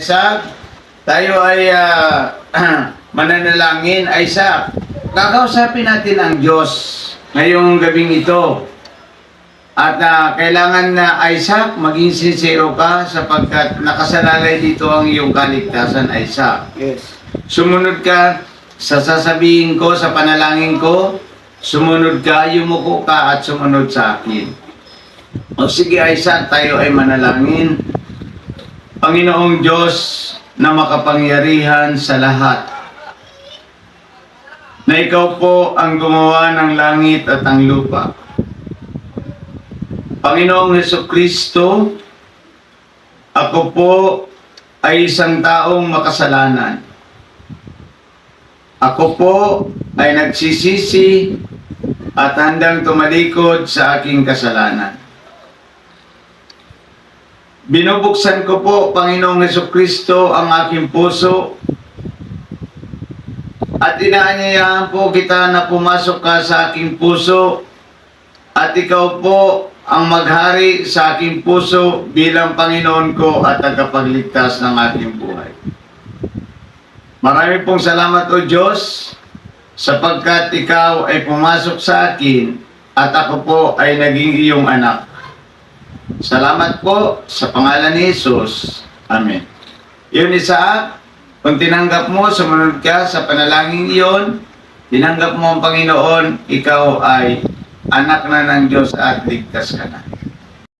Isaac, tayo ay mananalangin. Isaac, kakausapin natin ang Diyos ngayong gabing ito. At kailangan na Isaac, maging sincero ka sapagkat nakasalalay dito ang iyong kaligtasan, Isaac. Yes. Sumunod ka sa sasabihin ko, sa panalangin ko. Sumunod ka, yumuko ka at sumunod sa akin. O sige Isaac, tayo ay manalangin. Panginoong Diyos na makapangyarihan sa lahat, na ikaw po ang gumawa ng langit at ang lupa. Panginoong Hesukristo, ako po ay isang taong makasalanan. Ako po ay nagsisisi at handang tumalikod sa aking kasalanan. Binubuksan ko po, Panginoong Hesukristo, ang aking puso at inaanyayahan po kita na pumasok ka sa aking puso at ikaw po ang maghari sa aking puso bilang Panginoon ko at tagapagligtas ng aking buhay. Marami pong salamat o Diyos sapagkat ikaw ay pumasok sa akin at ako po ay naging iyong anak. Salamat po sa pangalan ni Jesus. Amen. Yun Isaac, kung tinanggap mo, sumunod ka sa panalangin iyon, tinanggap mo ang Panginoon, ikaw ay anak na ng Diyos at ligtas ka na.